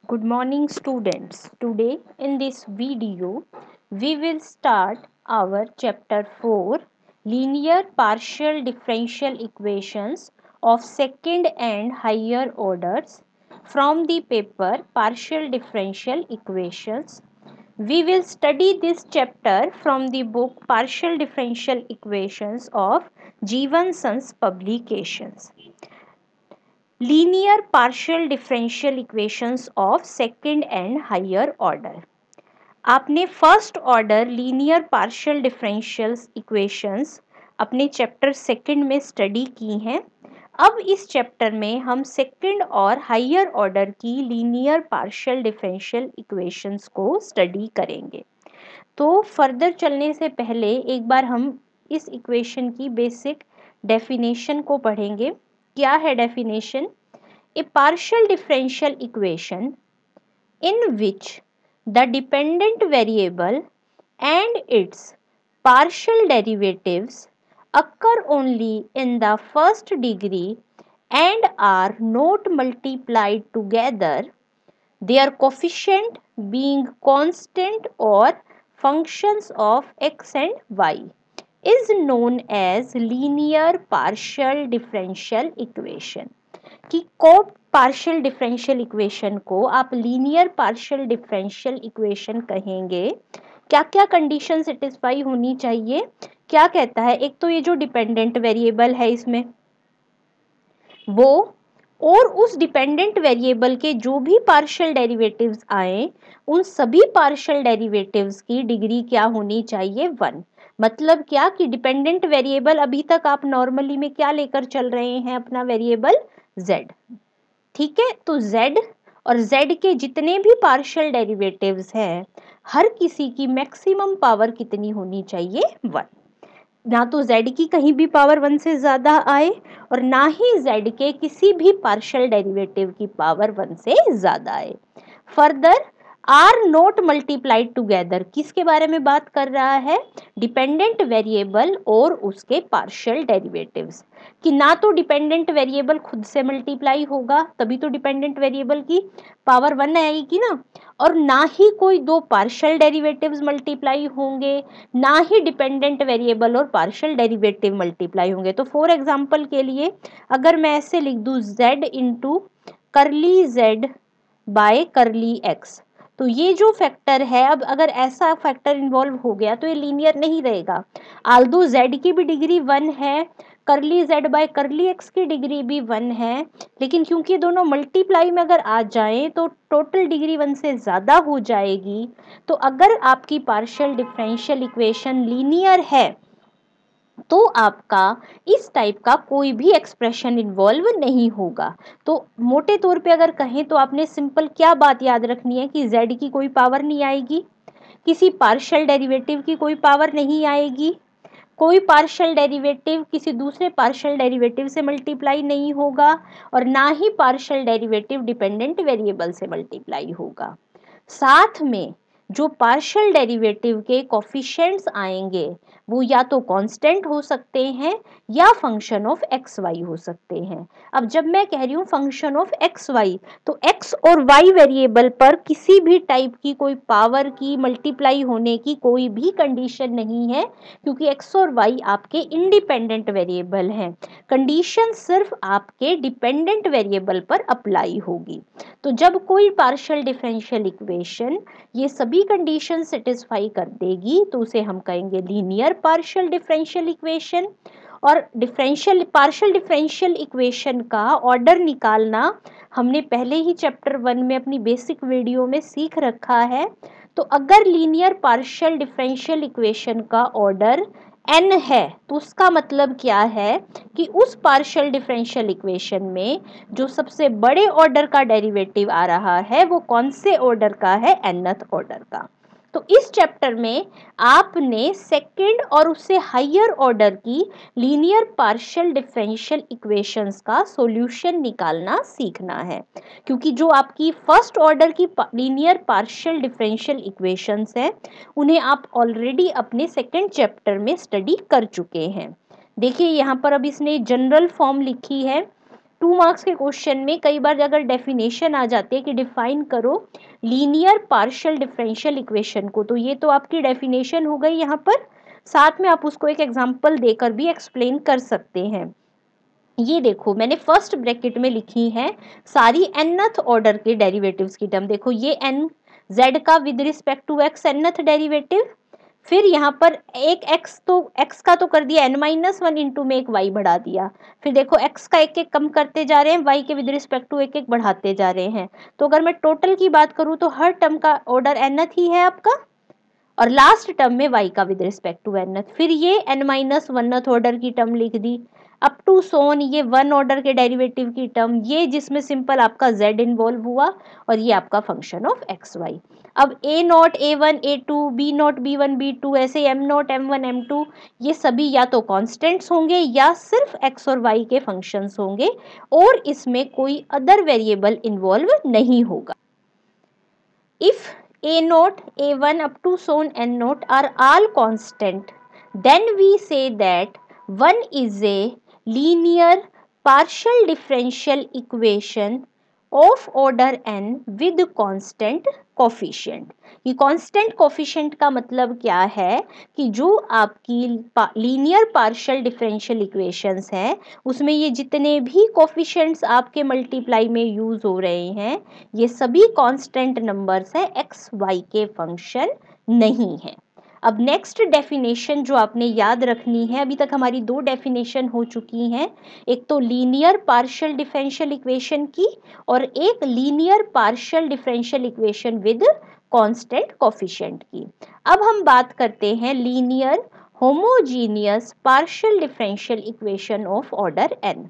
Good morning students. Today in this video we will start our chapter 4 linear partial differential equations of second and higher orders from the paper partial differential equations. We will study this chapter from the book Partial Differential Equations of Jeevan Sons Publications. Linear partial differential equations of second and higher order. आपने first order linear partial differential equations अपने chapter second में study की हैं। अब इस chapter में हम second और हायर ऑर्डर की लीनियर पार्शियल डिफरेंशियल इक्वेशंस को स्टडी करेंगे। तो फर्दर चलने से पहले एक बार हम इस इक्वेशन की बेसिक डेफिनेशन को पढ़ेंगे। क्या है definition? A partial differential equation in which the dependent variable and its partial derivatives occur only in the first degree and are not multiplied together, their coefficient being constant or functions of x and y, is known as linear partial differential equation. कि को partial differential equation को आप linear partial differential equation कहेंगे। क्या क्या condition satisfy होनी चाहिए? क्या कहता है? एक तो ये जो डिपेंडेंट वेरिएबल है इसमें वो, और उस डिपेंडेंट वेरिएबल के जो भी पार्शियल डेरिवेटिव्स आए उन सभी पार्शियल डेरिवेटिव्स की डिग्री क्या होनी चाहिए? 1। मतलब क्या कि डिपेंडेंट वेरिएबल अभी तक आप नॉर्मली में क्या लेकर चल रहे हैं? अपना वेरिएबल z। ठीक है, तो z और z के जितने भी पार्शियल डेरिवेटिव्स हैं हर किसी की मैक्सिमम पावर कितनी होनी चाहिए? 1। ना तो z की कहीं भी पावर 1 से ज्यादा आए और ना ही z के किसी भी पार्शियल डेरिवेटिव की पावर 1 से ज्यादा आए। Further are not multiplied together किसके बारे में बात कर रहा है? डिपेंडेंट वेरिएबल और उसके पार्शियल डेरिवेटिव्स। कि ना तो डिपेंडेंट वेरिएबल खुद से मल्टीप्लाई होगा, तभी तो डिपेंडेंट वेरिएबल की पावर 1 आएगी ना, और ना ही कोई दो पार्शियल डेरिवेटिव्स मल्टीप्लाई होंगे, ना ही डिपेंडेंट वेरिएबल और पार्शियल डेरिवेटिव मल्टीप्लाई होंगे। तो फॉर एग्जांपल के लिए अगर मैं ऐसे लिख दूं z इंटू करली z बाय करली x, तो ये जो फैक्टर है, अब अगर ऐसा फैक्टर इन्वॉल्व हो गया तो ये लीनियर नहीं रहेगा। आल्दो z की भी डिग्री 1 है, करली z बाय करली x की डिग्री भी 1 है, लेकिन क्योंकि दोनों मल्टीप्लाई में अगर आ जाएं तो टोटल डिग्री 1 से ज़्यादा हो जाएगी। तो अगर आपकी पार्शियल डिफरेंशियल इक्वेशन लीनियर है तो आपका इस टाइप का कोई भी एक्सप्रेशन इन्वॉल्व नहीं होगा। तो मोटे तौर पे अगर कहें तो आपने सिंपल क्या बात याद रखनी है कि z की कोई पावर नहीं आएगी, किसी पार्शियल डेरिवेटिव की कोई पावर नहीं आएगी, कोई पार्शियल डेरिवेटिव किसी दूसरे पार्शियल डेरिवेटिव से मल्टीप्लाई नहीं होगा, और ना ही पार्शियल डेरिवेटिव डिपेंडेंट वेरिएबल से मल्टीप्लाई होगा। साथ में जो पार्शियल डेरिवेटिव के कोफिशिएंट्स आएंगे वो या तो कांस्टेंट हो सकते हैं या फंक्शन ऑफ एक्स वाई हो सकते हैं। अब जब मैं कह रही हूँ फंक्शन ऑफ एक्स वाई, तो एक्स और वाई वेरिएबल पर किसी भी टाइप की कोई पावर की मल्टीप्लाई होने की कोई भी कंडीशन नहीं है, क्योंकि एक्स और वाई आपके इंडिपेंडेंट वेरिएबल हैं। कंडीशन सिर्फ आपके डिपेंडेंट वेरिएबल पर अप्लाई होगी। तो जब कोई पार्शियल डिफरेंशियल इक्वेशन ये सभी कंडीशन सेटिस्फाई कर देगी तो उसे हम कहेंगे लीनियर पार्शियल डिफरेंशियल इक्वेशन। और पार्शियल डिफरेंशियल इक्वेशन का ऑर्डर निकालना हमने पहले ही चैप्टर 1 में अपनी बेसिक वीडियो में सीख रखा है। तो अगर लीनियर पार्शियल डिफरेंशियल इक्वेशन का ऑर्डर n है तो उसका मतलब क्या है कि उस पार्शियल डिफरेंशियल इक्वेशन में जो सबसे बड़े ऑर्डर का डेरिवेटिव आ रहा है वो कौन से ऑर्डर का है? nth ऑर्डर का। तो इस चैप्टर में आपने सेकंड और उससे हायर ऑर्डर की लीनियर पार्शियल डिफरेंशियल इक्वेशंस का सॉल्यूशन निकालना सीखना है, क्योंकि जो आपकी फर्स्ट ऑर्डर की लीनियर पार्शियल डिफरेंशियल इक्वेशंस हैं उन्हें आप ऑलरेडी अपने सेकंड चैप्टर में स्टडी कर चुके हैं। देखिए यहाँ पर अब इसने जनरल फॉर्म लिखी है 2 मार्क्स के क्वेश्चन में कई बार अगर डेफिनेशन आ जाती है कि डिफाइन करो लीनियर पार्शियल डिफरेंशियल इक्वेशन को, तो ये तो आपकी डेफिनेशन हो गई यहाँ पर, साथ में आप उसको एक एग्जांपल देकर भी एक्सप्लेन कर सकते हैं। ये देखो मैंने फर्स्ट ब्रैकेट में लिखी है सारी nth ऑर्डर के डेरिवेटिव्स की टर्म। देखो ये n z का with respect to x nth derivative, फिर यहाँ पर एक x का तो कर दिया n-1 इंटू में एक y बढ़ा दिया, फिर देखो x का एक एक कम करते जा रहे हैं, y के विद रिस्पेक्ट टू एक एक बढ़ाते जा रहे हैं। तो अगर मैं टोटल की बात करूँ तो हर टर्म का ऑर्डर nth ही है आपका, और लास्ट टर्म में y का विद रिस्पेक्ट टू nth, फिर ये n-1th ऑर्डर की टर्म लिख दी, अप टू सोन ये 1 ऑर्डर के डेरिवेटिव की टर्म, ये जिसमें सिंपल आपका z इन्वॉल्व हुआ, और ये आपका फंक्शन ऑफ एक्स वाई। अब a not a1 a2 b not b1 b2 ऐसे m नॉट m1 m2, ये सभी या तो कॉन्स्टेंट्स होंगे या सिर्फ x और y के फंक्शंस होंगे, और इसमें कोई अदर वेरिएबल इन्वॉल्व नहीं होगा। If a naught a1 up to so on n naught are all constant, then we say that one is a linear partial differential equation of order n with constant coefficient। ये constant coefficient का मतलब क्या है कि जो आपकी linear partial differential equations हैं उसमें ये जितने भी कोफिशिएंट्स आपके मल्टीप्लाई में यूज हो रहे हैं ये सभी कांस्टेंट नंबर्स हैं, एक्स वाई के फंक्शन नहीं है। अब नेक्स्ट डेफिनेशन जो आपने याद रखनी है, अभी तक हमारी 2 डेफिनेशन हो चुकी हैं, एक तो लीनियर पार्शियल डिफरेंशियल इक्वेशन की और एक linear partial differential equation with constant coefficient की। अब हम बात करते हैं linear homogeneous partial differential equation of order n।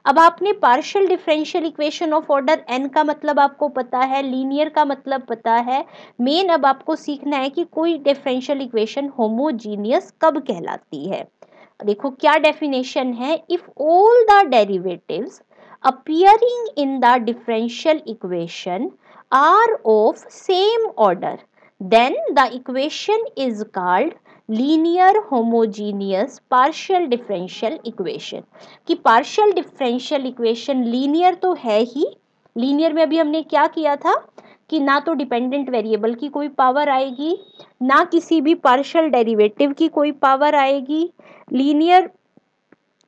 अब आपने partial differential equation of order n का मतलब आपको पता है, लीनियर का मतलब पता है, मेन अब आपको सीखना है कि कोई डिफरेंशियल इक्वेशन होमोजीनियस कब कहलाती है। देखो क्या डेफिनेशन है, if all the derivatives appearing in the differential equation are of same order, then the equation is called linear homogeneous partial differential equation. कि पार्शियल डिफरेंशियल इक्वेशन लीनियर तो है ही, linear में अभी हमने क्या किया था कि ना तो डिपेंडेंट वेरिएबल की कोई पावर आएगी ना किसी भी पार्शियल डेरिवेटिव की कोई पावर आएगी, लीनियर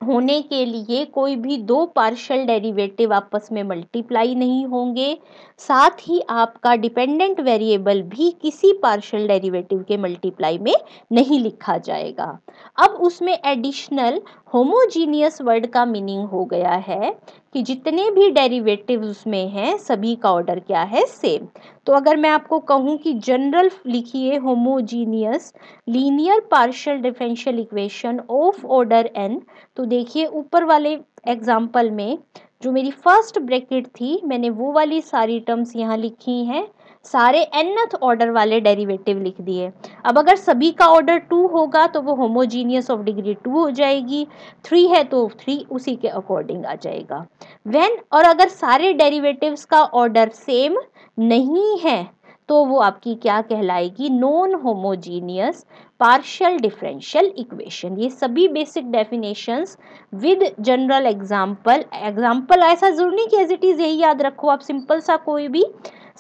होने के लिए कोई भी 2 पार्शियल डेरिवेटिव आपस में मल्टीप्लाई नहीं होंगे, साथ ही आपका डिपेंडेंट वेरिएबल भी किसी पार्शियल डेरिवेटिव के मल्टीप्लाई में नहीं लिखा जाएगा। अब उसमें एडिशनल होमोजीनियस वर्ड का मीनिंग हो गया है कि जितने भी डेरिवेटिव उसमें हैं सभी का ऑर्डर क्या है, सेम। तो अगर मैं आपको कहूँ कि जनरल लिखिए homogeneous linear partial differential equation of order n, तो देखिए ऊपर वाले एग्जाम्पल में जो मेरी फर्स्ट ब्रैकेट थी मैंने वो वाली सारी टर्म्स यहाँ लिखी हैं, सारे nth ऑर्डर वाले डेरिवेटिव लिख दिए। अब अगर सभी का ऑर्डर 2 होगा तो वो होमोजीनियस ऑफ डिग्री 2 हो जाएगी, 3 है तो 3 उसी के अकॉर्डिंग आ जाएगा। व्हेन और अगर सारे डेरिवेटिव्स का ऑर्डर सेम नहीं है तो वो आपकी क्या कहलाएगी, non homogeneous partial differential equation. ये सभी basic definitions with general example ऐसा जरूरी नहीं कि एज इट इज यही याद रखो, आप सिंपल सा कोई भी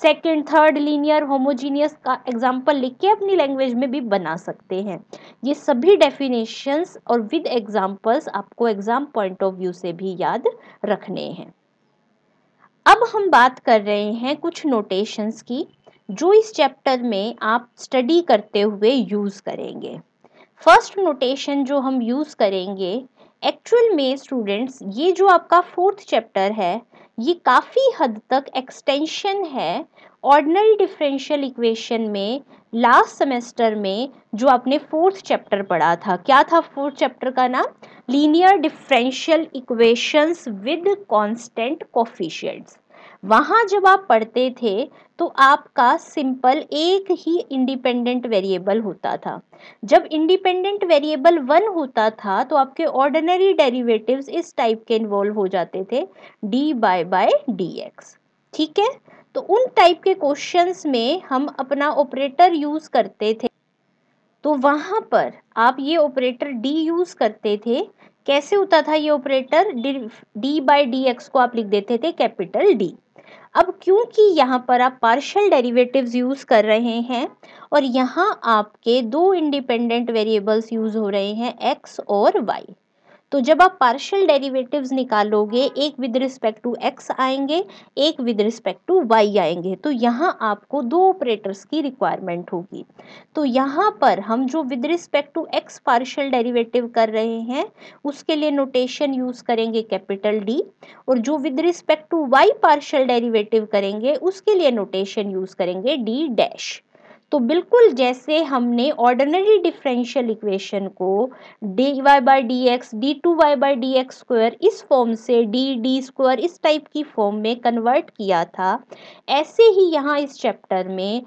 सेकंड थर्ड लीनियर होमोजीनियस का एग्जाम्पल लिख के अपनी लैंग्वेज में भी बना सकते हैं। ये सभी डेफिनेशंस और विद एग्जाम्पल्स आपको एग्जाम पॉइंट ऑफ व्यू से भी याद रखने हैं। अब हम बात कर रहे हैं कुछ नोटेशंस की जो इस चैप्टर में आप स्टडी करते हुए यूज करेंगे। फर्स्ट नोटेशन जो हम यूज करेंगे एक्चुअल में स्टूडेंट्स, ये जो आपका 4th चैप्टर है ये काफ़ी हद तक एक्सटेंशन है ऑर्डिनरी डिफरेंशियल इक्वेशन में लास्ट सेमेस्टर में जो आपने 4th चैप्टर पढ़ा था। क्या था 4th चैप्टर का नाम, linear differential equations with constant coefficients. वहाँ जब आप पढ़ते थे तो आपका सिंपल एक ही इंडिपेंडेंट वेरिएबल होता था। जब इंडिपेंडेंट वेरिएबल 1 होता था तो आपके ऑर्डिनरी डेरिवेटिव्स इस टाइप के इन्वॉल्व हो जाते थे, डी बाय डी एक्स। ठीक है, तो उन टाइप के क्वेश्चंस में हम अपना ऑपरेटर यूज करते थे, तो वहां पर आप ये ऑपरेटर डी यूज करते थे कैसे होता था ये operator, D by d x को आप लिख देते थे कैपिटल डी। अब क्योंकि यहाँ पर आप पार्शियल डेरिवेटिव्स यूज कर रहे हैं और यहाँ आपके दो इंडिपेंडेंट वेरिएबल्स यूज हो रहे हैं x और y, तो जब आप पार्शियल डेरिवेटिव्स निकालोगे एक विद रिस्पेक्ट टू x आएंगे, एक विद रिस्पेक्ट टू y आएंगे, तो यहाँ आपको दो ऑपरेटर्स की रिक्वायरमेंट होगी। तो यहाँ पर हम जो with respect to x partial derivative कर रहे हैं उसके लिए नोटेशन यूज करेंगे कैपिटल D, और जो with respect to y partial derivative करेंगे उसके लिए नोटेशन यूज करेंगे D डैश। तो बिल्कुल जैसे हमने ऑर्डिनरी डिफरेंशियल इक्वेशन को dy by d x d two y by d x square इस फॉर्म से डी स्क्वायर इस टाइप की फॉर्म में कन्वर्ट किया था, ऐसे ही यहाँ इस चैप्टर में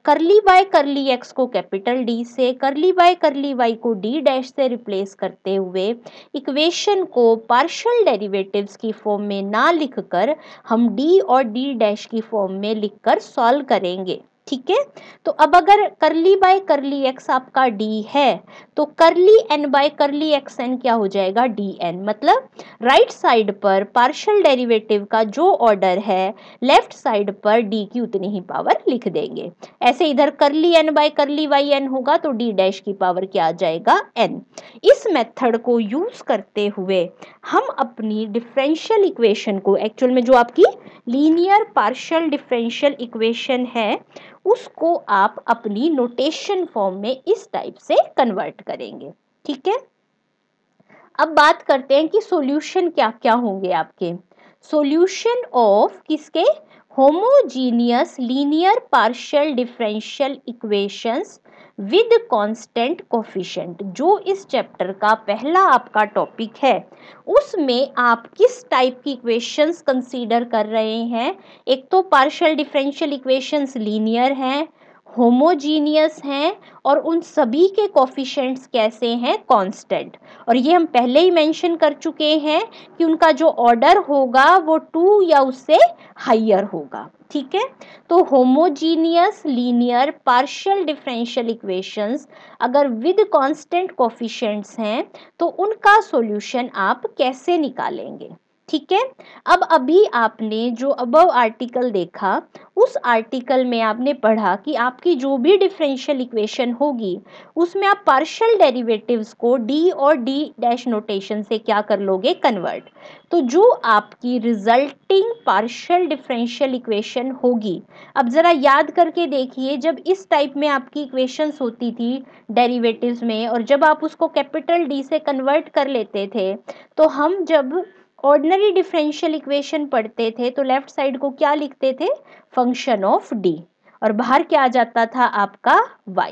करली बाय करली एक्स को कैपिटल डी से, करली बाय करली वाई को डी डैश से रिप्लेस करते हुए इक्वेशन को पार्शियल डेरिवेटिव्स की फॉर्म में ना लिखकर हम डी और डी डैश की फॉर्म में लिखकर सॉल्व करेंगे। ठीक है, तो अब अगर करली बाय करली एक्स आपका डी है तो curly n by curly x n क्या हो जाएगा, डी एन। मतलब राइट साइड पर पार्शियल डेरिवेटिव का जो ऑर्डर है लेफ्ट साइड पर डी की उतनी ही पावर लिख देंगे। ऐसे इधर curly n by curly y n होगा तो डी डैश की पावर क्या आ जाएगा, एन। इस मेथड को यूज करते हुए हम अपनी डिफरेंशियल इक्वेशन को, एक्चुअल में जो आपकी लीनियर पार्शियल डिफरेंशियल इक्वेशन है उसको आप अपनी नोटेशन फॉर्म में इस टाइप से कन्वर्ट करेंगे। ठीक है, अब बात करते हैं कि सॉल्यूशन क्या क्या होंगे आपके। सॉल्यूशन ऑफ किसके, homogeneous linear partial differential equations with constant coefficient, जो इस चैप्टर का पहला आपका टॉपिक है उसमें आप किस टाइप की इक्वेशंस कंसीडर कर रहे हैं। एक तो पार्शियल डिफरेंशियल इक्वेशंस लीनियर हैं, होमोजीनियस हैं और उन सभी के कोफिशिएंट्स कैसे हैं, कांस्टेंट। और ये हम पहले ही मेंशन कर चुके हैं कि उनका जो ऑर्डर होगा वो 2 या उससे हायर होगा। ठीक है, तो homogeneous linear partial differential equations अगर विद कांस्टेंट कोफिशिएंट्स हैं तो उनका सॉल्यूशन आप कैसे निकालेंगे। ठीक है, अब अभी आपने जो अबव आर्टिकल देखा उस आर्टिकल में आपने पढ़ा कि आपकी जो भी डिफरेंशियल इक्वेशन होगी उसमें आप पार्शियल डेरिवेटिव्स को डी और डी डैश नोटेशन से क्या कर लोगे, कन्वर्ट। तो जो आपकी रिजल्टिंग पार्शियल डिफरेंशियल इक्वेशन होगी, अब जरा याद करके देखिए जब इस टाइप में आपकी इक्वेशंस होती थी डेरिवेटिव्स में और जब आप उसको कैपिटल डी से कन्वर्ट कर लेते थे तो हम जब ऑर्डिनरी डिफरेंशियल इक्वेशन पढ़ते थे तो लेफ्ट साइड को क्या लिखते थे, फंक्शन ऑफ डी, और बाहर क्या आ जाता था आपका y।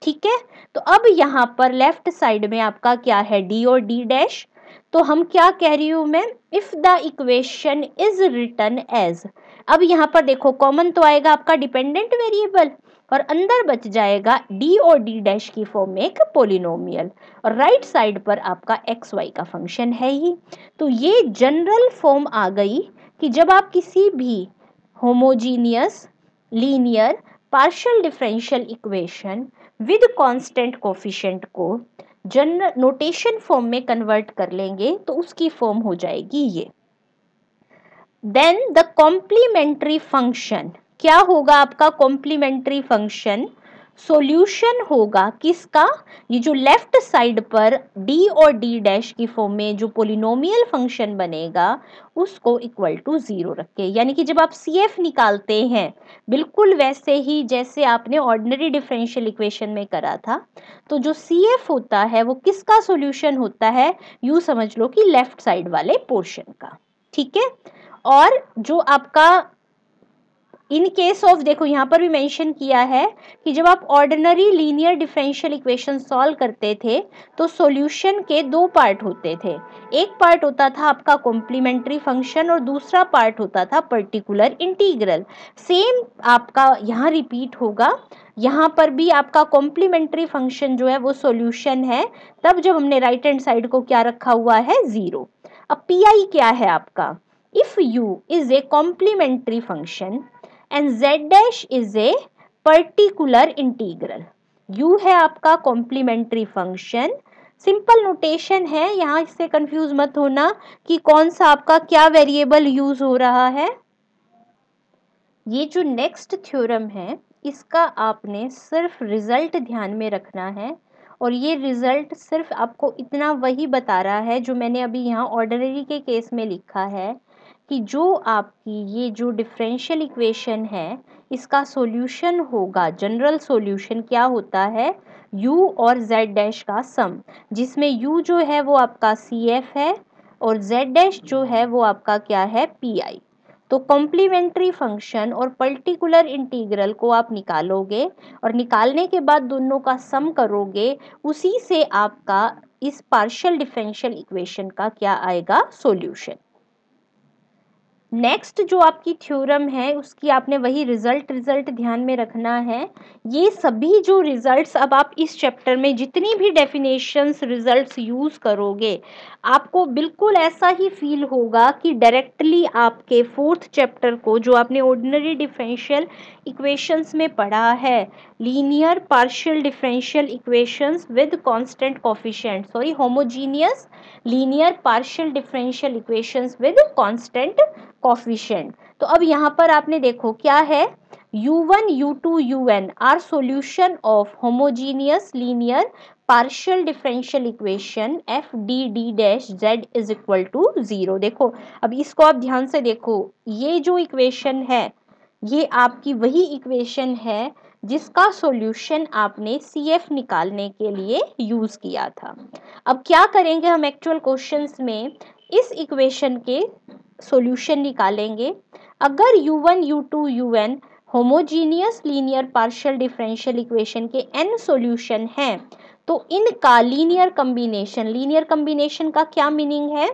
ठीक है, तो अब यहाँ पर लेफ्ट साइड में आपका क्या है, d और d डैश। तो हम क्या कह रही हूं मैं, if the equation is written as, अब यहाँ पर देखो कॉमन तो आएगा आपका डिपेंडेंट वेरिएबल और अंदर बच जाएगा d और d डैश की फॉर्म में एक पोलिनोमियल, और राइट साइड पर आपका एक्स वाई का फंक्शन है ही। तो ये जनरल फॉर्म आ गई कि जब आप किसी भी homogeneous linear partial differential equation with constant coefficient को जनरल नोटेशन फॉर्म में कन्वर्ट कर लेंगे तो उसकी फॉर्म हो जाएगी ये। देन द कॉम्प्लीमेंट्री फंक्शन क्या होगा आपका, कॉम्प्लीमेंट्री फंक्शन सॉल्यूशन होगा किसका, ये जो लेफ्ट साइड पर d और d डैश की फॉर्म में जो पोलिनोमियल फंक्शन बनेगा उसको इक्वल टू 0 रख के, यानी कि जब आप CF निकालते हैं बिल्कुल वैसे ही जैसे आपने ऑर्डिनरी डिफरेंशियल इक्वेशन में करा था, तो जो CF होता है वो किसका सॉल्यूशन होता है, यूं समझ लो कि लेफ्ट साइड वाले पोर्शन का। ठीक है, और जो आपका इन केस ऑफ, देखो यहाँ पर भी मेंशन किया है कि जब आप ordinary linear differential equation solve करते थे तो सॉल्यूशन के दो पार्ट होते थे, एक पार्ट होता था आपका कॉम्प्लीमेंट्री फंक्शन और दूसरा पार्ट होता था पर्टिकुलर इंटीग्रल। सेम आपका यहाँ रिपीट होगा, यहाँ पर भी आपका कॉम्प्लीमेंट्री फंक्शन जो है वो सॉल्यूशन है तब जब हमने राइट हैंड साइड को क्या रखा हुआ है, 0। अब PI क्या है आपका, if U is a complementary function and z dash is a particular integral। u है आपका कॉम्प्लीमेंट्री फंक्शन, सिंपल नोटेशन है, यहाँ इससे कंफ्यूज मत होना कि कौन सा आपका क्या वेरिएबल यूज हो रहा है। ये जो नेक्स्ट थ्योरम है इसका आपने सिर्फ रिजल्ट ध्यान में रखना है, और ये रिजल्ट सिर्फ आपको इतना वही बता रहा है जो मैंने अभी यहाँ ऑर्डिनरी के केस में लिखा है कि जो आपकी ये जो डिफरेंशियल इक्वेशन है इसका सॉल्यूशन होगा, जनरल सॉल्यूशन क्या होता है, u और z डैश का सम, जिसमें u जो है वो आपका CF है और z डैश जो है वो आपका क्या है, PI। तो कॉम्प्लीमेंट्री फंक्शन और पर्टिकुलर इंटीग्रल को आप निकालोगे और निकालने के बाद दोनों का सम करोगे, उसी से आपका इस पार्शियल डिफरेंशियल इक्वेशन का क्या आएगा, सॉल्यूशन। नेक्स्ट जो आपकी थ्योरम है उसकी आपने वही रिजल्ट ध्यान में रखना है। ये सभी जो रिजल्ट्स अब आप इस चैप्टर में जितनी भी डेफिनेशंस रिजल्ट्स यूज करोगे आपको बिल्कुल ऐसा ही फील होगा कि डायरेक्टली आपके फोर्थ चैप्टर को जो आपने ऑर्डिनरी डिफरेंशियल इक्वेशंस में पढ़ा है, linear partial differential equations with constant coefficient, sorry homogeneous linear partial differential equations with constant coefficient. तो अब यहाँ पर आपने देखो क्या है, u1 u2 un are solution of homogeneous linear partial differential equation F D D dash Z is equal to 0। देखो अब इसको आप ध्यान से देखो, ये जो इक्वेशन है ये आपकी वही इक्वेशन है जिसका सॉल्यूशन आपने CF निकालने के लिए यूज किया था। अब क्या करेंगे हम एक्चुअल क्वेश्चंस में, इस इक्वेशन के सॉल्यूशन निकालेंगे। अगर u1 u2 un homogeneous linear partial differential equation के n सॉल्यूशन हैं तो इनका लीनियर कॉम्बिनेशन का क्या मीनिंग है,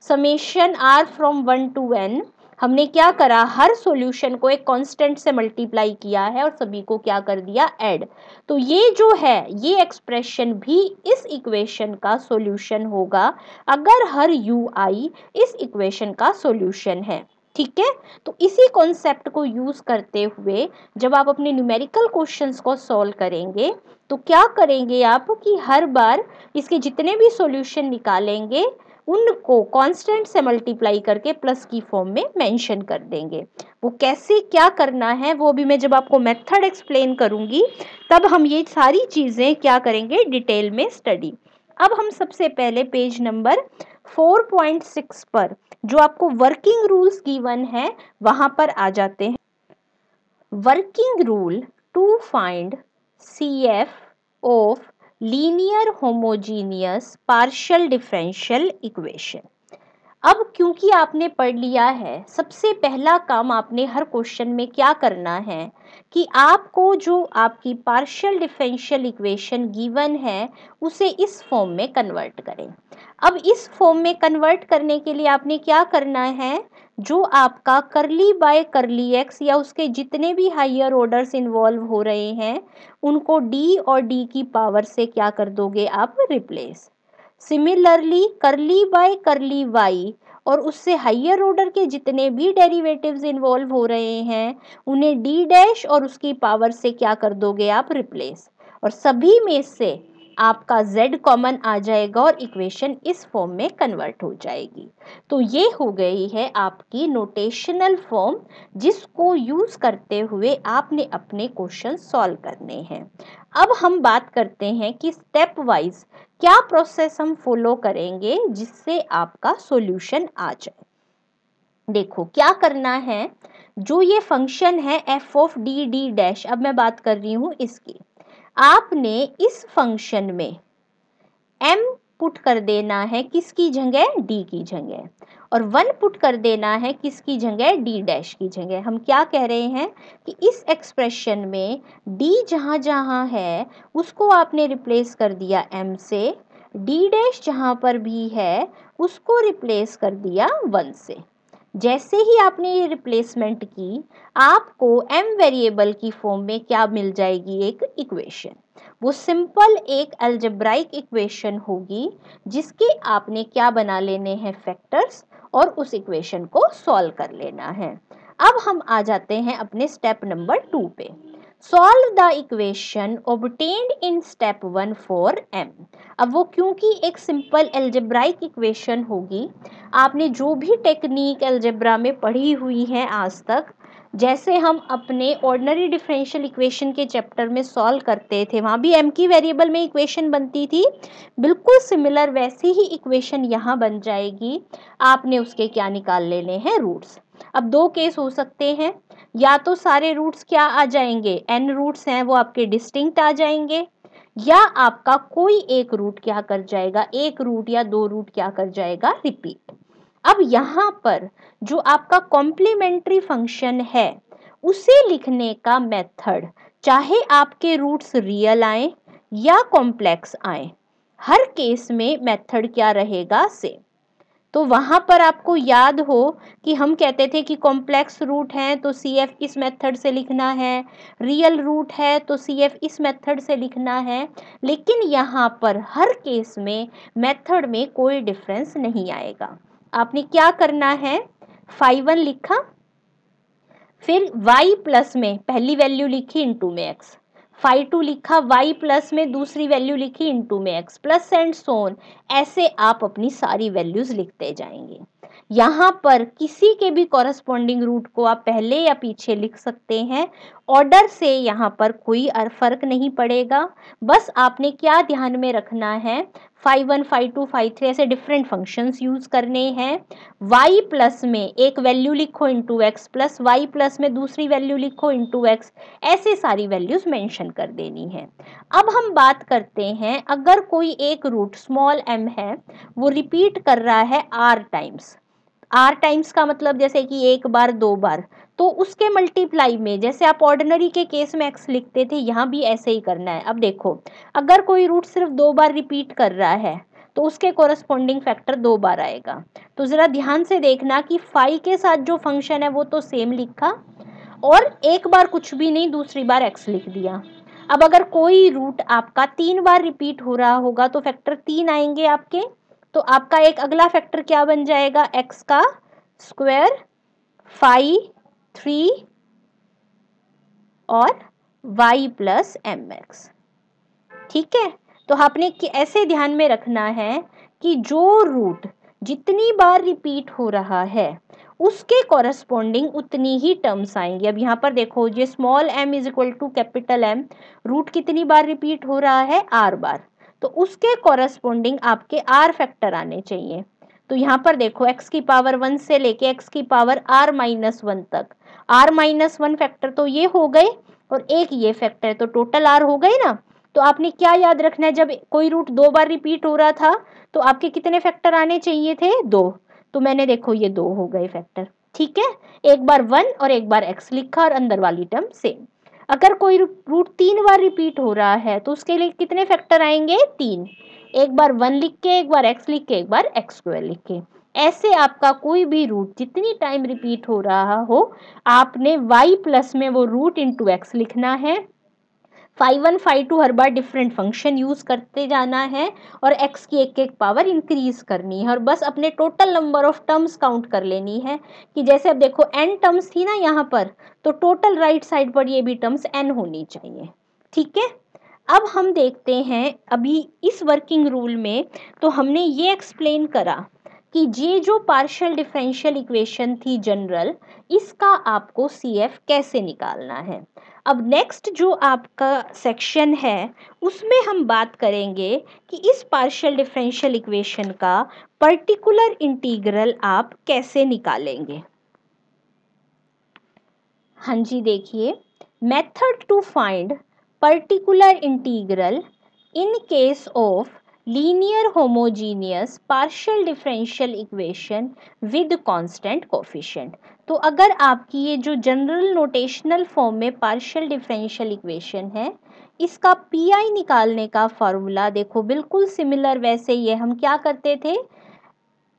summation r from 1 to n, हमने क्या करा, हर सॉल्यूशन को एक कांस्टेंट से मल्टीप्लाई किया है और सभी को क्या कर दिया, ऐड। तो ये जो है ये एक्सप्रेशन भी इस इक्वेशन का सॉल्यूशन होगा अगर हर ui इस इक्वेशन का सॉल्यूशन है। ठीक है, तो इसी कॉन्सेप्ट को यूज करते हुए जब आप अपने न्यूमेरिकल क्वेश्चंस को सॉल्व करेंगे तो क्या करेंगे आप कि हर बार इसके जितने भी सॉल्यूशन निकालेंगे उनको कांस्टेंट से मल्टीप्लाई करके प्लस की फॉर्म में मेंशन कर देंगे। वो कैसे क्या करना है वो भी मैं जब आपको मेथड एक्सप्लेन करूंगी तब हम ये सारी चीजें क्या करेंगे, डिटेल में स्टडी। अब हम सबसे पहले पेज नंबर 4.6 पर जो आपको वर्किंग रूल्स गिवन है वहां पर आ जाते हैं। Working rule to find CF of linear homogeneous partial differential equation. अब क्योंकि आपने पढ़ लिया है, सबसे पहला काम आपने हर क्वेश्चन में क्या करना है कि आपको जो आपकी पार्शियल डिफरेंशियल इक्वेशन गिवन है उसे इस फॉर्म में कन्वर्ट करें। अब इस फॉर्म में कन्वर्ट करने के लिए आपने क्या करना है, जो आपका करली बाय करली एक्स या उसके जितने भी हायर ऑर्डर्स इन्वॉल्व हो रहे हैं उनको d और d की पावर से क्या कर दोगे आप, रिप्लेस। सिमिलरली करली बाय करली y और उससे हायर ऑर्डर के जितने भी डेरिवेटिव्स इन्वॉल्व हो रहे हैं उन्हें d डैश और उसकी पावर से क्या कर दोगे आप, रिप्लेस। और सभी में से आपका z कॉमन आ जाएगा और इक्वेशन इस फॉर्म में कन्वर्ट हो जाएगी। तो ये हो गई है आपकी नोटेशनल फॉर्म जिसको यूज करते हुए आपने अपने क्वेश्चन सॉल्व करने हैं। अब हम बात करते हैं कि स्टेप वाइज क्या प्रोसेस हम फॉलो करेंगे जिससे आपका सॉल्यूशन आ जाए। देखो क्या करना है, जो ये फंक्शन है f of D D dash, अब मैं बात कर रही हूं इसकी, आपने इस फंक्शन में m पुट कर देना है किसकी जगह, d की जगह, और 1 पुट कर देना है किसकी जगह, d डैश की जगह। हम क्या कह रहे हैं कि इस एक्सप्रेशन में d जहां जहां है उसको आपने रिप्लेस कर दिया m से, d डैश जहां पर भी है उसको रिप्लेस कर दिया 1 से। जैसे ही आपने ये रिप्लेसमेंट की आपको m वेरिएबल की फॉर्म में क्या मिल जाएगी, एक इक्वेशन। वो सिंपल एक अलजेब्राइक इक्वेशन होगी जिसके आपने क्या बना लेने हैं, फैक्टर्स, और उस इक्वेशन को सॉल्व कर लेना है। अब हम आ जाते हैं अपने स्टेप नंबर 2 पे। Solve the equation obtained in step 1 for m। अब वो क्योंकि एक सिंपल एल्जेब्राइक इक्वेशन होगी, आपने जो भी टेक्निक एल्जेब्रा में पढ़ी हुई है आज तक, जैसे हम अपने ऑर्डिनरी डिफरेंशियल इक्वेशन के चैप्टर में सॉल्व करते थे, वहाँ भी m की वेरिएबल में इक्वेशन बनती थी, बिल्कुल सिमिलर वैसी ही इक्वेशन यहाँ बन जाएगी। आपने उसके क्या निकाल लेने हैं, रूट्स। अब दो केस हो सकते हैं, या तो सारे रूट्स क्या आ जाएंगे, n रूट्स हैं वो आपके डिस्टिंक्ट आ जाएंगे, या आपका कोई एक रूट क्या कर जाएगा, एक रूट या दो रूट क्या कर जाएगा, रिपीट। अब यहाँ पर जो आपका कॉम्प्लीमेंट्री फंक्शन है उसे लिखने का मेथड, चाहे आपके रूट्स रियल आए या कॉम्प्लेक्स आए, हर केस में मेथड क्या रहेगा, सेम। तो वहां पर आपको याद हो कि हम कहते थे कि कॉम्प्लेक्स रूट है तो CF इस मेथड से लिखना है, रियल रूट है तो CF इस मेथड से लिखना है, लेकिन यहाँ पर हर केस में मेथड में कोई डिफरेंस नहीं आएगा। आपने क्या करना है, phi 1 लिखा, फिर y प्लस में पहली वैल्यू लिखी इनटू में x, phi 2 लिखा, y प्लस में दूसरी वैल्यू लिखी इनटू में x, प्लस एंड सोन, ऐसे आप अपनी सारी वैल्यूज लिखते जाएंगे। यहाँ पर किसी के भी कॉरस्पॉन्डिंग रूट को आप पहले या पीछे लिख सकते हैं, ऑर्डर से यहाँ पर कोई फर्क नहीं पड़ेगा। बस आपने क्या ध्यान में रखना है, phi 1 phi 2 phi 3 ऐसे डिफरेंट फंक्शंस यूज करने हैं। y प्लस में एक वैल्यू लिखो into x, plus y plus में दूसरी वैल्यू लिखो इंटू एक्स, ऐसे सारी वैल्यूज मेंशन कर देनी है। अब हम बात करते हैं, अगर कोई एक रूट स्मॉल m है वो रिपीट कर रहा है r टाइम्स, r टाइम्स का मतलब जैसे कि एक बार दो बार, तो उसके मल्टीप्लाई में, जैसे आप ऑर्डिनरी के केस में x लिखते थे, यहाँ भी ऐसे ही करना है। अब देखो, अगर कोई रूट सिर्फ दो बार रिपीट कर रहा है तो उसके कोरस्पॉन्डिंग फैक्टर दो बार आएगा। तो जरा ध्यान से देखना कि फाई के साथ जो फंक्शन है वो तो सेम लिखा, और एक बार कुछ भी नहीं, दूसरी बार x लिख दिया। अब अगर कोई रूट आपका तीन बार रिपीट हो रहा होगा तो फैक्टर तीन आएंगे आपके, तो आपका एक अगला फैक्टर क्या बन जाएगा, x का स्क्वायर, phi 3 और y प्लस mx। ठीक है, तो आपने ऐसे ध्यान में रखना है कि जो रूट जितनी बार रिपीट हो रहा है उसके कॉरस्पॉन्डिंग उतनी ही टर्म्स आएंगी। अब यहाँ पर देखो, ये small m is equal to capital M, root कितनी बार रिपीट हो रहा है, r बार, तो उसके कॉरस्पॉन्डिंग आपके r फैक्टर आने चाहिए। तो यहाँ पर देखो, x की पावर 1 से लेके x की पावर r माइनस 1 तक, r माइनस 1 फैक्टर तो ये हो गए और एक ये फैक्टर, तो टोटल r हो गए ना। तो आपने क्या याद रखना है, जब कोई रूट दो बार रिपीट हो रहा था तो आपके कितने फैक्टर आने चाहिए थे, दो, तो मैंने देखो ये दो हो गए फैक्टर। ठीक है, एक बार 1 और एक बार x लिखा और अंदर वाली टर्म सेम। अगर कोई रूट तीन बार रिपीट हो रहा है तो उसके लिए कितने फैक्टर आएंगे, तीन, एक बार 1 लिख के, एक बार x लिख के, एक बार x स्क्वायर लिख के। ऐसे आपका कोई भी रूट जितनी टाइम रिपीट हो रहा हो, आपने y प्लस में वो रूट इंटू एक्स लिखना है। phi 1 phi 2 हर बार डिफरेंट फंक्शन यूज करते जाना है और x की एक एक पावर इंक्रीज करनी है, और बस अपने total number of terms count कर लेनी है कि जैसे अब देखो n टर्म्स थी ना यहाँ पर, तो टोटल राइट साइड पर ये भी टर्म्स n होनी चाहिए। ठीक है, अब हम देखते हैं अभी इस वर्किंग रूल में, तो हमने ये एक्सप्लेन करा कि ये जो पार्शियल डिफरेंशियल इक्वेशन थी जनरल, इसका आपको CF कैसे निकालना है। अब नेक्स्ट जो आपका सेक्शन है उसमें हम बात करेंगे कि इस पार्शियल डिफरेंशियल इक्वेशन का पर्टिकुलर इंटीग्रल आप कैसे निकालेंगे। हाँ जी, देखिए, method to find particular integral in case of linear homogeneous partial differential equation with constant coefficient. तो अगर आपकी ये जो जनरल नोटेशनल फॉर्म में पार्शियल डिफरेंशियल इक्वेशन है, इसका पीआई निकालने का फॉर्मूला देखो बिल्कुल सिमिलर, वैसे ये हम क्या करते थे,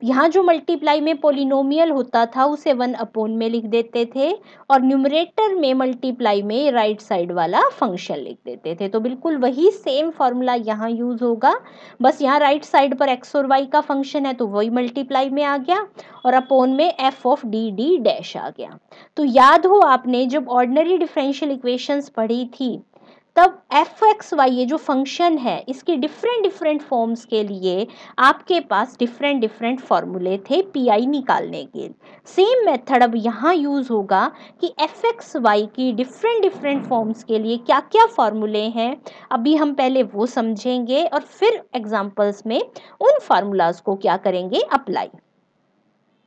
यहाँ जो मल्टीप्लाई में पोलिनोमियल होता था उसे 1 अपॉन में लिख देते थे और न्यूमरेटर में मल्टीप्लाई में राइट साइड वाला फंक्शन लिख देते थे। तो बिल्कुल वही सेम फॉर्मूला यहाँ यूज होगा, बस यहाँ राइट साइड पर एक्स और वाई का फंक्शन है तो वही मल्टीप्लाई में आ गया और अपॉन में F of D D dash आ गया। तो याद हो आपने जब ऑर्डिनरी डिफरेंशियल इक्वेशंस पढ़ी थी तब एफ एक्स वाई ये जो फंक्शन है इसके डिफरेंट फॉर्म्स के लिए आपके पास डिफरेंट फॉर्मूले थे पीआई निकालने के। सेम मेथड अब यहाँ यूज होगा कि एफ एक्स वाई की डिफरेंट फॉर्म्स के लिए क्या क्या फॉर्मूले हैं, अभी हम पहले वो समझेंगे और फिर एग्जांपल्स में उन फार्मूलाज को क्या करेंगे अप्लाई।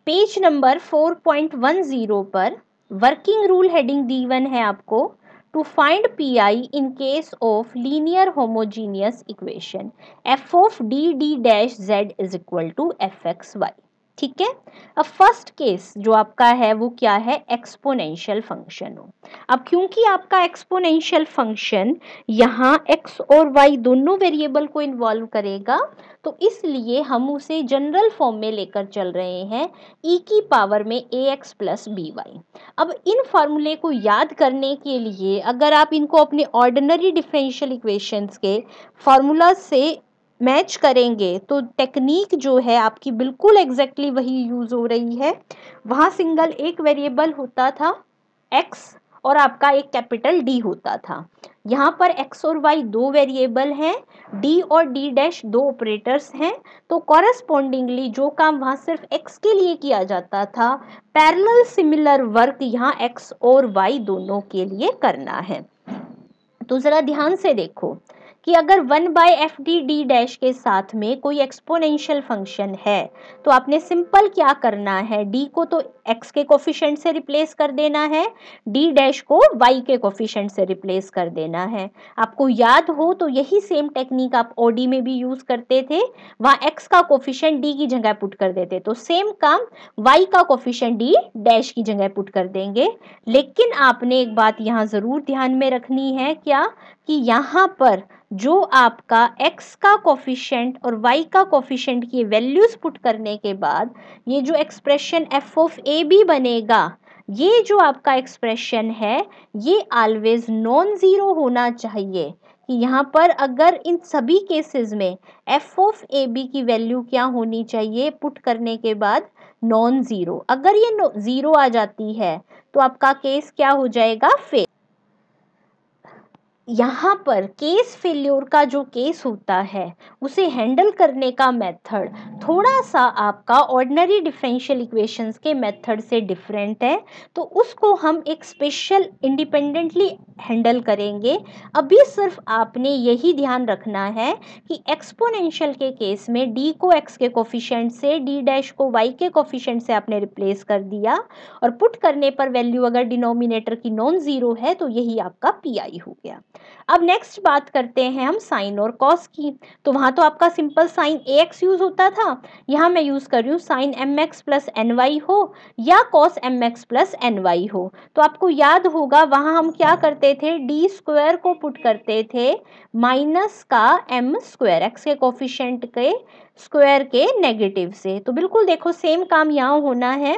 पेज नंबर 4.10 पर वर्किंग रूल हेडिंग दी वन है आपको, to find pi in case of linear homogeneous equation f of d d dash z is equal to fxy। ठीक है, अब फर्स्ट केस जो आपका है वो क्या है, एक्सपोनेंशियल फंक्शन हो। अब क्योंकि आपका एक्सपोनेंशियल फंक्शन यहाँ x और y दोनों वेरिएबल को इन्वॉल्व करेगा तो इसलिए हम उसे जनरल फॉर्म में लेकर चल रहे हैं e की पावर में ax प्लस by। अब इन फार्मूले को याद करने के लिए अगर आप इनको अपने ऑर्डिनरी डिफरेंशियल इक्वेशंस के फार्मूला से मैच करेंगे तो टेक्निक जो है आपकी बिल्कुल एग्जैक्टली वही यूज हो रही है। वहाँ सिंगल एक वेरिएबल होता था x और आपका एक कैपिटल D होता था, यहाँ पर x और y दो वेरिएबल हैं, d और d डैश दो ऑपरेटर्स हैं, तो कॉरेस्पॉन्डिंगली जो काम वहाँ सिर्फ x के लिए किया जाता था पैरेलल सिमिलर वर्क यहाँ x और y दोनों के लिए करना है। तो जरा ध्यान से देखो कि अगर 1 by F D D dash के साथ में कोई एक्सपोनेंशियल फंक्शन है तो आपने सिंपल क्या करना है, d को तो x के कोफिशिएंट से रिप्लेस कर देना है, d डैश को y के कोफिशिएंट से रिप्लेस कर देना है। आपको याद हो तो यही सेम टेक्निक आप ओडी में भी यूज करते थे, वहाँ x का कोफिशिएंट d की जगह पुट कर देते, तो सेम काम y का कोफिशिएंट d डैश की जगह पुट कर देंगे। लेकिन आपने एक बात यहाँ जरूर ध्यान में रखनी है, क्या कि यहाँ पर जो आपका x का कोफिशिएंट और y का कोफिशिएंट की वैल्यूज पुट करने के बाद ये जो expression f of A B बनेगा, ये जो आपका एक्सप्रेशन है ये ऑलवेज नॉन जीरो होना चाहिए कि यहाँ पर अगर इन सभी केसेस में f ऑफ ए बी की वैल्यू क्या होनी चाहिए पुट करने के बाद, नॉन जीरो। अगर ये जीरो आ जाती है तो आपका केस क्या हो जाएगा, फेल। यहाँ पर केस फेल्योर का जो केस होता है उसे हैंडल करने का मेथड थोड़ा सा आपका ऑर्डिनरी डिफरेंशियल इक्वेशंस के मेथड से डिफरेंट है, तो उसको हम एक स्पेशल इंडिपेंडेंटली हैंडल करेंगे। अभी सिर्फ आपने यही ध्यान रखना है कि एक्सपोनेंशियल के केस में d को x के कोफिशिएंट से, d डैश को y के कोफिशिएंट से आपने रिप्लेस कर दिया और पुट करने पर वैल्यू अगर डिनोमिनेटर की नॉन जीरो है तो यही आपका पीआई हो गया। अब नेक्स्ट बात करते हैं हम साइन और कॉस की, तो वहां तो आपका सिंपल साइन ax यूज होता था, यहाँ मैं यूज कर रही हूँ साइन mx प्लस ny हो या कॉस mx प्लस ny हो। तो आपको याद होगा वहां हम क्या करते थे, d स्क्वायर को पुट करते थे माइनस का m स्क्वायर, x के कोफिशिएंट के स्क्वायर के नेगेटिव से। तो बिल्कुल देखो सेम काम यहाँ होना है,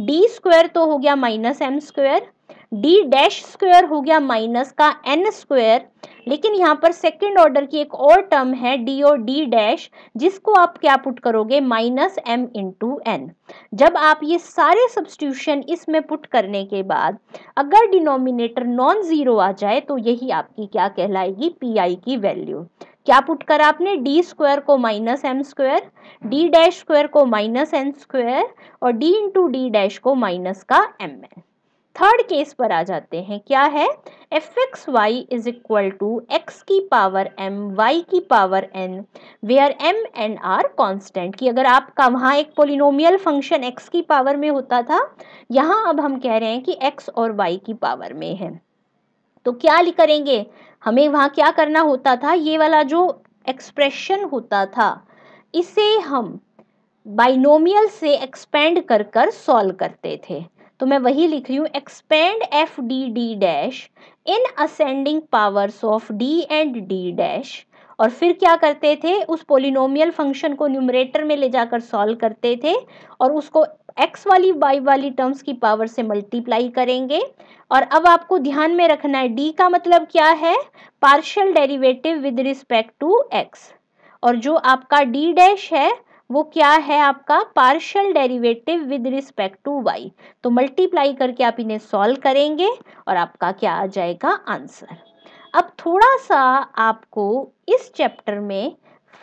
d स्क्वायर तो हो गया minus m square, d dash square हो गया माइनस का n स्क्वायर, लेकिन यहाँ पर सेकेंड ऑर्डर की एक और टर्म है d और d डैश जिसको आप क्या पुट करोगे, माइनस m इंटू n। जब आप ये सारे सब्स्टिट्यूशन इसमें पुट करने के बाद अगर डिनोमिनेटर नॉन जीरो आ जाए तो यही आपकी क्या कहलाएगी, पीआई की वैल्यू। क्या पुट करा आपने, d स्क्वायर को minus m square, d dash square को माइनस n स्क्वायर और d इंटू d डैश को माइनस का mn। थर्ड केस पर आ जाते हैं, क्या है, F x y is equal to x की पावर m y की power n where m n are constant, कि अगर आपका वहाँ एक पोलिनोमियल फंक्शन x की पावर में होता था, यहाँ अब हम कह रहे हैं कि x और y की पावर में है। तो क्या करेंगे, हमें वहाँ क्या करना होता था, ये वाला जो एक्सप्रेशन होता था इसे हम बाइनोमियल से एक्सपेंड कर कर सॉल्व करते थे। तो मैं वही लिख रही हूँ, expand F D D dash in ascending powers of D and D dash और फिर क्या करते थे, उस पोलिनोमियल फंक्शन को न्यूमरेटर में ले जाकर सॉल्व करते थे और उसको x वाली y वाली टर्म्स की पावर से मल्टीप्लाई करेंगे। और अब आपको ध्यान में रखना है d का मतलब क्या है, partial derivative with respect to x, और जो आपका d डैश है वो क्या है, आपका partial derivative with respect to y। तो मल्टीप्लाई करके आप इन्हें सॉल्व करेंगे और आपका क्या आ जाएगा, आंसर। अब थोड़ा सा आपको इस चैप्टर में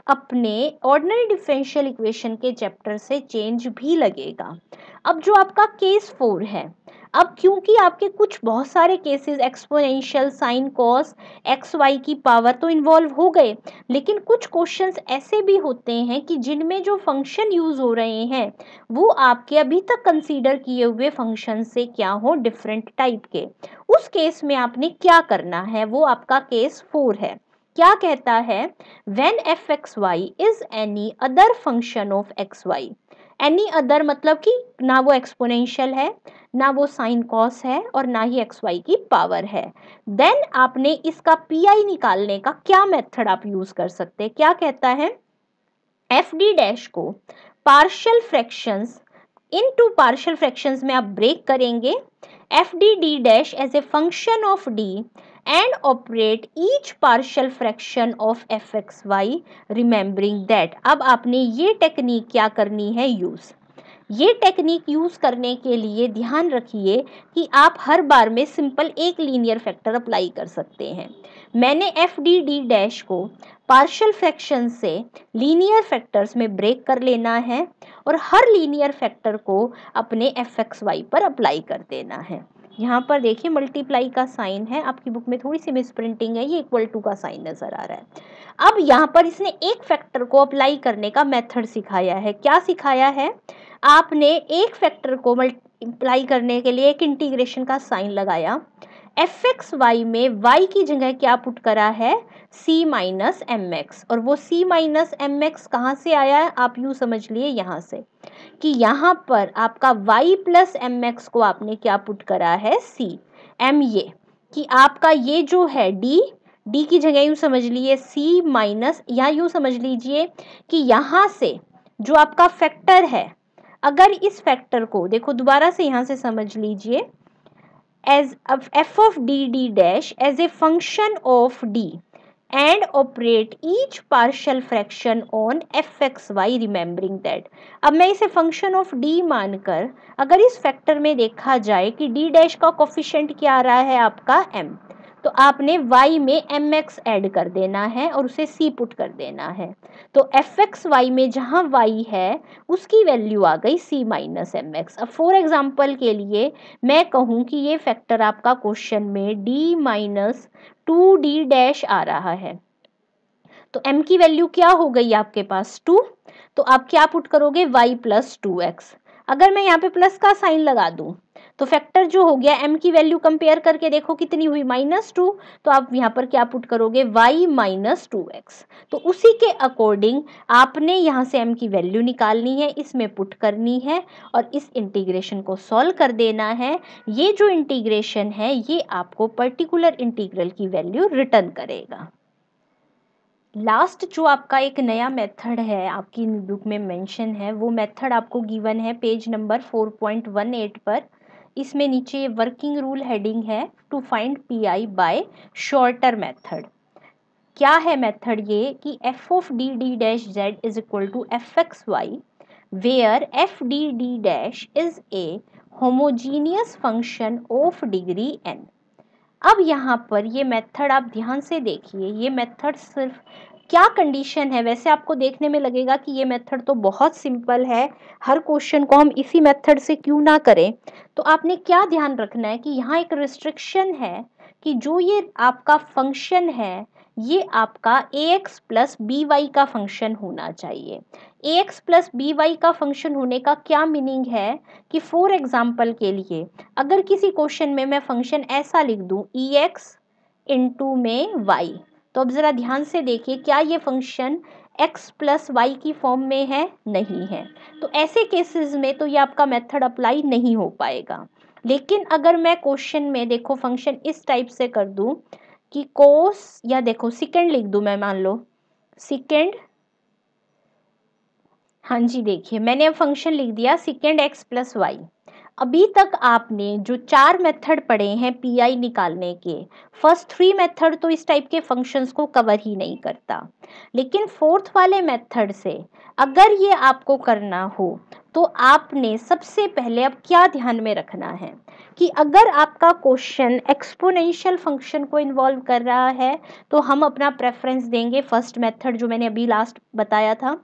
अपने ऑर्डिनरी डिफरेंशियल इक्वेशन के चैप्टर से चेंज भी लगेगा। अब जो आपका केस 4 है, अब क्योंकि आपके कुछ बहुत सारे cases exponential, sine, cos, x y की पावर तो इन्वॉल्व हो गए, लेकिन कुछ क्वेश्चंस ऐसे भी होते हैं कि जिनमें जो फंक्शन यूज हो रहे हैं वो आपके अभी तक कंसीडर किए हुए फंक्शन से क्या हो, डिफरेंट टाइप के। उस केस में आपने क्या करना है, वो आपका केस 4 है। क्या कहता है, when f(x,y) is any other function of xy, any other मतलब कि ना वो एक्सपोनेंशियल है, ना वो साइन कॉस है, और ना ही xy की पावर है, देन आपने इसका pi निकालने का क्या मेथड आप यूज कर सकते हैं। क्या कहता है, एफ डी डैश को partial fractions into partial fractions में आप ब्रेक करेंगे, F D D dash as a function of D and operate each partial fraction of F x y, remembering that. अब आपने ये टेक्निक क्या करनी है, यूज। ये टेक्निक यूज करने के लिए ध्यान रखिए कि आप हर बार में सिंपल एक लीनियर फैक्टर अप्लाई कर सकते हैं। मैंने एफ डी डी डैश को पार्शियल फ्रैक्शन से लीनियर फैक्टर्स में ब्रेक कर लेना है और हर लीनियर फैक्टर को अपने एफ एक्स वाई पर अप्लाई कर देना है। यहाँ पर देखिए मल्टीप्लाई का साइन है, आपकी बुक में थोड़ी सी मिस प्रिंटिंग है, ये इक्वल टू का साइन नजर आ रहा है। अब यहाँ पर इसने एक फैक्टर को अप्लाई करने का मेथड सिखाया है। क्या सिखाया है, आपने एक फैक्टर को मल्टीप्लाई करने के लिए एक इंटीग्रेशन का साइन लगाया, एफ एक्स वाई में y की जगह क्या पुट करा है, c माइनस एम एक्स, और वो c माइनस एम एक्स कहाँ से आया है, आप यूँ समझ लिए यहाँ से कि यहाँ पर आपका y प्लस एम एक्स को आपने क्या पुट करा है, c m, ये कि आपका ये जो है d की जगह यूँ समझ लिए c माइनस, या यूँ समझ लीजिए कि यहाँ से जो आपका फैक्टर है, अगर इस फैक्टर को देखो दोबारा से यहाँ से समझ लीजिए, as f of d dash as a function of d and operate each partial fraction on fxy, remembering that। अब मैं इसे फंक्शन ऑफ d मानकर अगर इस फैक्टर में देखा जाए कि d डैश का कोफिशिएंट क्या आ रहा है, आपका m, तो आपने y में mx ऐड कर देना है और उसे c पुट कर देना है। तो fxy में जहाँ y है उसकी वैल्यू आ गई c माइनस एम एक्स। अब फॉर एग्जाम्पल के लिए मैं कहूँ कि ये फैक्टर आपका क्वेश्चन में d माइनस 2d डैश आ रहा है, तो m की वैल्यू क्या हो गई आपके पास 2, तो आप क्या पुट करोगे y प्लस 2x। अगर मैं यहाँ पे प्लस का साइन लगा दूं तो फैक्टर जो हो गया m की वैल्यू कंपेयर करके देखो कितनी हुई, -2, तो आप यहाँ पर क्या पुट करोगे, y माइनस 2x। तो उसी के अकॉर्डिंग आपने यहाँ से m की वैल्यू निकालनी है, इसमें पुट करनी है और इस इंटीग्रेशन को सॉल्व कर देना है। ये जो इंटीग्रेशन है ये आपको पर्टिकुलर इंटीग्रल की वैल्यू रिटर्न करेगा। लास्ट जो आपका एक नया मेथड है आपकी बुक में मेंशन है, वो मेथड आपको गिवन है पेज नंबर 4.18 पर। इसमें नीचे वर्किंग रूल हेडिंग है to find P by shorter method. क्या है मेथड ये कि F of D D dash Z is equal to F x y where F D D dash is a homogeneous function of degree n। अब यहाँ पर ये method आप ध्यान से देखिए, ये मेथड सिर्फ क्या कंडीशन है, वैसे आपको देखने में लगेगा कि ये मेथड तो बहुत सिंपल है, हर क्वेश्चन को हम इसी मेथड से क्यों ना करें। तो आपने क्या ध्यान रखना है कि यहाँ एक रिस्ट्रिक्शन है कि जो ये आपका फंक्शन है ये आपका ax प्लस बी वाई का फंक्शन होना चाहिए। ax प्लस बी वाई का फंक्शन होने का क्या मीनिंग है कि फॉर एग्जाम्पल के लिए अगर किसी क्वेश्चन में मैं फंक्शन ऐसा लिख दूं ex इंटू में y, तो अब ज़रा ध्यान से देखिए क्या ये फंक्शन x प्लस वाई की फॉर्म में है, नहीं है। तो ऐसे केसेस में तो ये आपका मेथड अप्लाई नहीं हो पाएगा। लेकिन अगर मैं क्वेश्चन में देखो फंक्शन इस टाइप से कर दूं कि कोस, या देखो सेकंड लिख दूं मैं, मान लो सेकेंड, हाँ जी देखिए मैंने अब फंक्शन लिख दिया सेकेंड एक्स प्लस वाई। अभी तक आपने जो 4 मेथड पढ़े हैं पीआई निकालने के, फर्स्ट 3 मेथड तो इस टाइप के फंक्शंस को कवर ही नहीं करता, लेकिन फोर्थ वाले मेथड से अगर ये आपको करना हो तो आपने सबसे पहले अब क्या ध्यान में रखना है कि अगर आपका क्वेश्चन एक्सपोनेंशियल फंक्शन को इन्वॉल्व कर रहा है तो हम अपना प्रेफरेंस देंगे फर्स्ट मेथड जो मैंने अभी लास्ट बताया था।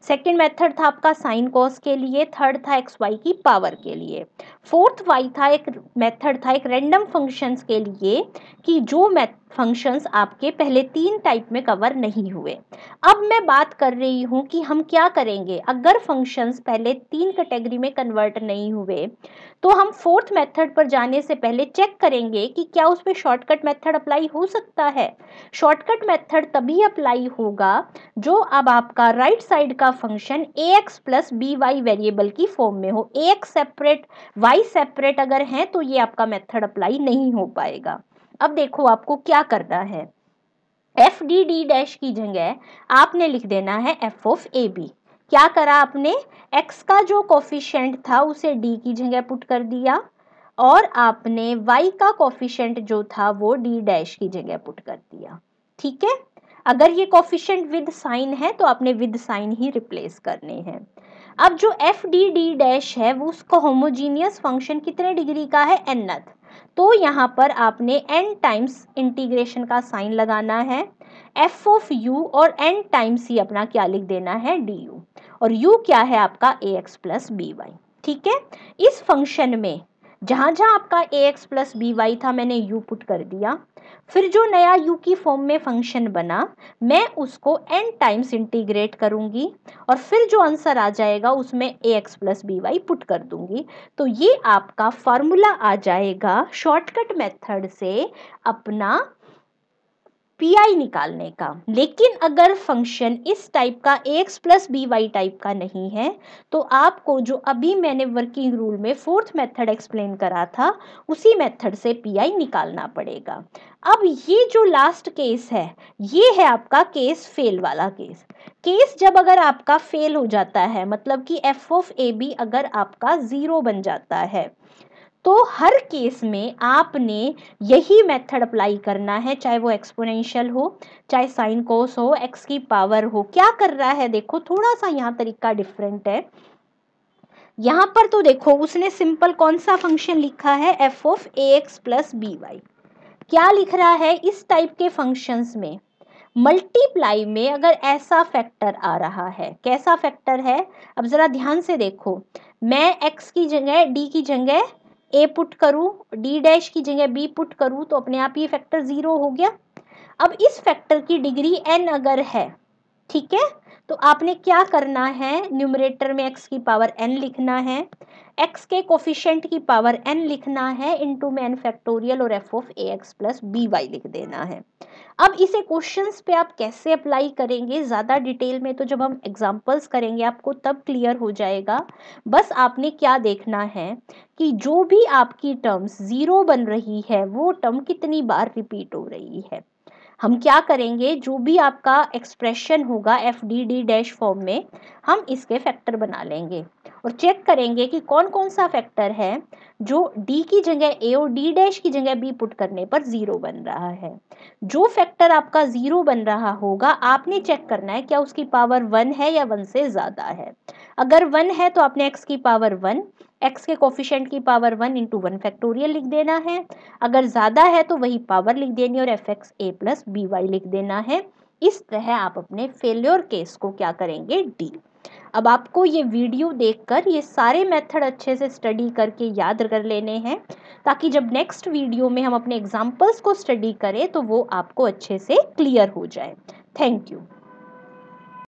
सेकेंड मेथड था आपका साइन कॉस के लिए, थर्ड था एक्स वाई की पावर के लिए, फोर्थ वाई था एक मेथड था एक रैंडम फंक्शंस के लिए कि जो फंक्शंस आपके पहले 3 टाइप में कवर नहीं हुए। अब मैं बात कर रही हूं कि हम क्या करेंगे अगर फंक्शंस पहले 3 कैटेगरी में कन्वर्ट नहीं हुए, तो हम फोर्थ मेथड पर जाने से पहले चेक करेंगे कि क्या उस पर शॉर्टकट मेथड अप्लाई हो सकता है। शॉर्टकट मेथड तभी अप्लाई होगा जो अब आपका राइट साइड का function ax plus B Y variable की फॉर्म में हो। ax सेपरेट y सेपरेट अगर है तो ये आपका मेथड अप्लाई नहीं हो पाएगा। अब देखो आपको क्या करना है, एफ डी डी डैश की जगह आपने लिख देना है एफ ऑफ ए बी। क्या करा आपने, x का जो कोफिशिएंट था उसे d की जगह पुट कर दिया और आपने y का कोफिशिएंट जो था वो d डैश की जगह पुट कर दिया। ठीक है, अगर ये कोफिशिएंट विद साइन है तो आपने विद साइन ही रिप्लेस करने हैं। अब जो एफ डी डी डैश है वो उसका होमोजीनियस फंक्शन कितने डिग्री का है, nth, तो यहाँ पर आपने n टाइम्स इंटीग्रेशन का साइन लगाना है, एफ ऑफ u और n टाइम्स ही अपना क्या लिख देना है du, और u क्या है आपका ax प्लस बी वाई। ठीक है, इस फंक्शन में जहां जहां आपका ax प्लस बी वाई था मैंने u पुट कर दिया, फिर जो नया u की फॉर्म में फंक्शन बना मैं उसको n टाइम्स इंटीग्रेट करूंगी और फिर जो आंसर आ जाएगा उसमें ax plus B Y put कर दूंगी। तो ये आपका फॉर्मूला आ जाएगा शॉर्टकट मेथड से अपना पीआई निकालने का। लेकिन अगर फंक्शन इस टाइप का ax plus B Y type का नहीं है तो आपको जो अभी मैंने वर्किंग रूल में फोर्थ मेथड एक्सप्लेन करा था उसी मेथड से पीआई निकालना पड़ेगा। अब ये जो लास्ट केस है ये है आपका केस फेल वाला केस। केस जब अगर आपका फेल हो जाता है मतलब कि एफ ऑफ ए बी अगर आपका 0 बन जाता है तो हर केस में आपने यही मेथड अप्लाई करना है, चाहे वो एक्सपोनेंशियल हो चाहे साइन कोस हो एक्स की पावर हो। क्या कर रहा है देखो, थोड़ा सा यहाँ तरीका डिफरेंट है। यहाँ पर तो देखो उसने सिंपल कौन सा फंक्शन लिखा है, F of A X plus B Y. क्या लिख रहा है, इस टाइप के फंक्शंस में मल्टीप्लाई में अगर ऐसा फैक्टर आ रहा है, कैसा फैक्टर है अब जरा ध्यान से देखो, मैं x की जगह d की जगह a पुट करूं, d डैश की जगह b पुट करूं तो अपने आप ये फैक्टर 0 हो गया। अब इस फैक्टर की डिग्री n अगर है, ठीक है, तो आपने क्या करना है, न्यूमरेटर में x की पावर n लिखना है, x के कोफिशिएंट की पावर n लिखना है, इनटू में n फैक्टोरियल और f of ax plus B Y लिख देना है। अब इसे क्वेश्चंस पे आप कैसे अप्लाई करेंगे ज़्यादा डिटेल में तो जब हम एग्जांपल्स करेंगे आपको तब क्लियर हो जाएगा। बस आपने क्या देखना है कि जो भी आपकी टर्म्स 0 बन रही है वो टर्म कितनी बार रिपीट हो रही है। हम क्या करेंगे, जो भी आपका एक्सप्रेशन होगा F D D dash form में हम इसके फैक्टर बना लेंगे और चेक करेंगे कि कौन कौन सा फैक्टर है जो d की जगह a और d डैश की जगह b पुट करने पर 0 बन रहा है। जो फैक्टर आपका 0 बन रहा होगा आपने चेक करना है क्या उसकी पावर 1 है या 1 से ज़्यादा है। अगर 1 है तो आपने x की पावर 1, x के कोफिशिएंट की पावर 1 इंटू 1 फैक्टोरियल लिख देना है, अगर ज़्यादा है तो वही पावर लिख देनी और एफ एक्स ए प्लस बी वाई लिख देना है। इस तरह आप अपने फेल्योर केस को क्या करेंगे, डी। अब आपको ये वीडियो देखकर ये सारे मेथड अच्छे से स्टडी करके याद कर लेने हैं ताकि जब नेक्स्ट वीडियो में हम अपने एग्जाम्पल्स को स्टडी करें तो वो आपको अच्छे से क्लियर हो जाए। Thank you.